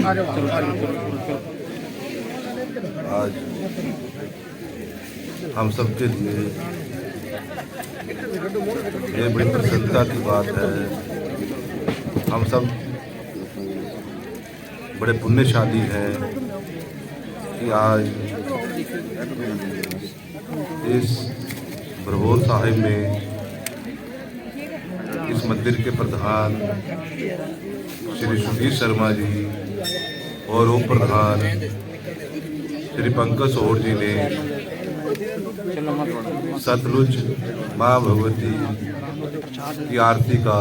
आज हम सब के लिए ये बड़ी प्रसन्नता की बात है। हम सब बड़े पुण्यशाली हैं कि आज इस भरभोर साहिब में इस मंदिर के प्रधान श्री सुधीर शर्मा जी और उप प्रधान श्री पंकज सोहर जी ने सतलुज माँ भगवती की आरती का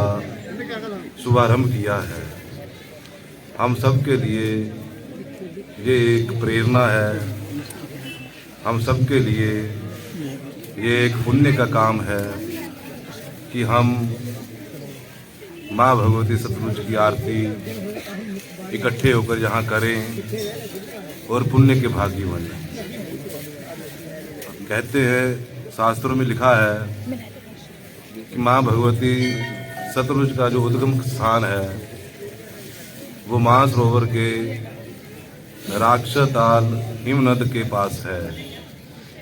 शुभारंभ किया है। हम सब के लिए ये एक प्रेरणा है, हम सब के लिए ये एक पुण्य का काम है कि हम माँ भगवती सतलुज की आरती इकट्ठे होकर यहाँ करें और पुण्य के भागी बने। कहते हैं, शास्त्रों में लिखा है कि माँ भगवती सतलुज का जो उद्गम स्थान है वो मानसरोवर के राक्षताल हिमनद के पास है,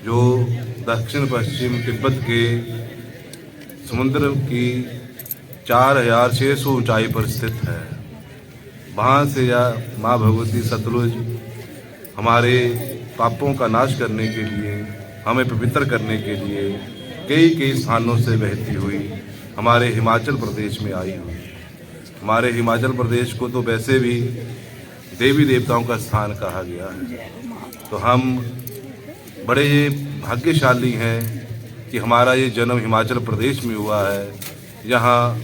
जो दक्षिण पश्चिम तिब्बत के समुद्र की 4600 ऊंचाई पर स्थित है। वहाँ से यह माँ भगवती सतलुज हमारे पापों का नाश करने के लिए, हमें पवित्र करने के लिए कई स्थानों से बहती हुई हमारे हिमाचल प्रदेश में आई हुई। हमारे हिमाचल प्रदेश को तो वैसे भी देवी देवताओं का स्थान कहा गया है, तो हम बड़े ये भाग्यशाली हैं कि हमारा ये जन्म हिमाचल प्रदेश में हुआ है। यहाँ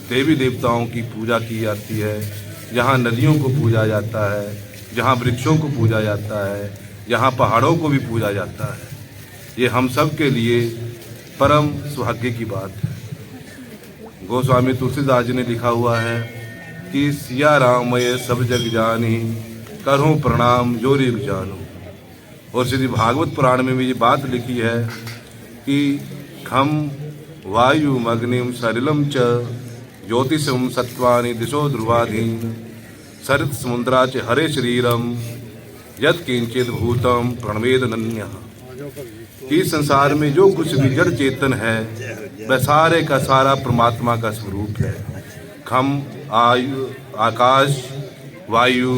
देवी देवताओं की पूजा की जाती है, यहाँ नदियों को पूजा जाता है, जहाँ वृक्षों को पूजा जाता है, यहाँ पहाड़ों को भी पूजा जाता है। ये हम सब के लिए परम सौभाग्य की बात है। गोस्वामी तुलसीदास जी ने लिखा हुआ है कि सिया राम मैं सब जग जानी, करूँ प्रणाम जोरी जानो। और श्री भागवत पुराण में भी ये बात लिखी है कि खम वायु अग्निम सलिलम च ज्योतिषम सत्वानि दिशो ध्रुवाधीन सरित समुद्रा च हरे शरीरम यत् किंचित भूतम प्रणवेद नन्यः। इस संसार में जो कुछ भी जड़ चेतन है वह सारे का सारा परमात्मा का स्वरूप है। खम आयु आकाश, वायु,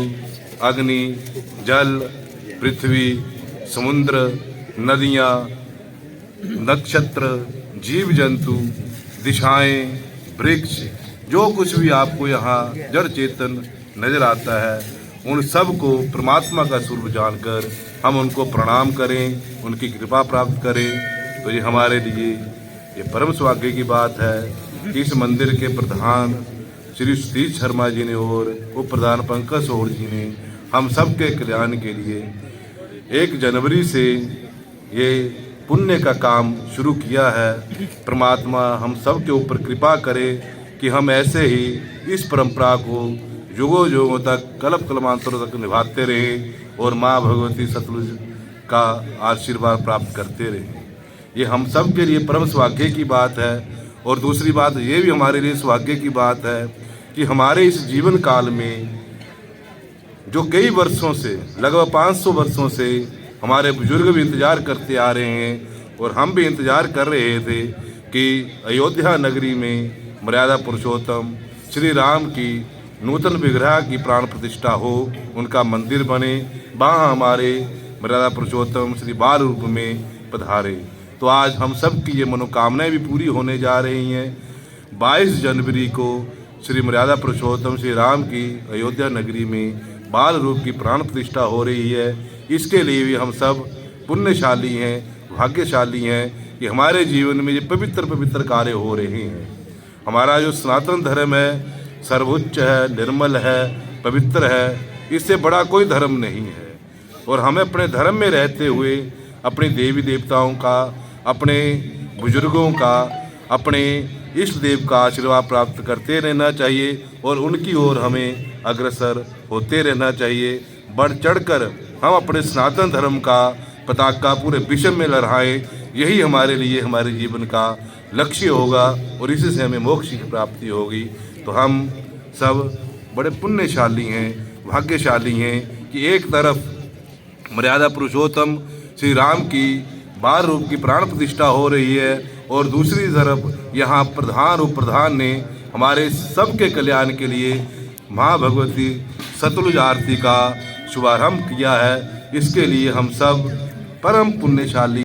अग्नि, जल, पृथ्वी, समुद्र, नदियाँ, नक्षत्र, जीव जंतु, दिशाएं, वृक्ष, जो कुछ भी आपको यहाँ जड़ चेतन नजर आता है, उन सब को परमात्मा का स्वरूप जानकर हम उनको प्रणाम करें, उनकी कृपा प्राप्त करें। तो ये हमारे लिए ये परम सौभाग्य की बात है कि इस मंदिर के प्रधान श्री सुधीर शर्मा जी ने और उप प्रधान पंकज सोहर जी ने हम सब के कल्याण के लिए 1 जनवरी से ये पुण्य का काम शुरू किया है। परमात्मा हम सब के ऊपर कृपा करे कि हम ऐसे ही इस परंपरा को युगों युगों तक कल्प कल्पांतरों तक निभाते रहें और माँ भगवती सतलुज का आशीर्वाद प्राप्त करते रहें। ये हम सब के लिए परम सौभाग्य की बात है। और दूसरी बात ये भी हमारे लिए सौभाग्य की बात है कि हमारे इस जीवन काल में जो कई वर्षों से, लगभग 500 वर्षों से हमारे बुजुर्ग भी इंतजार करते आ रहे हैं और हम भी इंतजार कर रहे थे कि अयोध्या नगरी में मर्यादा पुरुषोत्तम श्री राम की नूतन विग्रह की प्राण प्रतिष्ठा हो, उनका मंदिर बने, वहाँ हमारे मर्यादा पुरुषोत्तम श्री बाल रूप में पधारे। तो आज हम सब की ये मनोकामनाएं भी पूरी होने जा रही हैं। 22 जनवरी को श्री मर्यादा पुरुषोत्तम श्री राम की अयोध्या नगरी में बाल रूप की प्राण प्रतिष्ठा हो रही है। इसके लिए भी हम सब पुण्यशाली हैं, भाग्यशाली हैं कि हमारे जीवन में ये पवित्र पवित्र कार्य हो रहे हैं। हमारा जो सनातन धर्म है सर्वोच्च है, निर्मल है, पवित्र है, इससे बड़ा कोई धर्म नहीं है। और हमें अपने धर्म में रहते हुए अपने देवी देवताओं का, अपने बुजुर्गों का, अपने इष्ट देव का आशीर्वाद प्राप्त करते रहना चाहिए और उनकी ओर हमें अग्रसर होते रहना चाहिए। बढ़ चढ़कर हम अपने सनातन धर्म का पताका पूरे विश्व में लहराएं, यही हमारे लिए हमारे जीवन का लक्ष्य होगा और इसी से हमें मोक्ष की प्राप्ति होगी। तो हम सब बड़े पुण्यशाली हैं भाग्यशाली हैं कि एक तरफ मर्यादा पुरुषोत्तम श्री राम की 12 रूप की प्राण प्रतिष्ठा हो रही है और दूसरी तरफ यहाँ प्रधान उप प्रधान ने हमारे सबके कल्याण के लिए माँ भगवती सतलुज आरती का शुभारंभ किया है। इसके लिए हम सब परम पुण्यशाली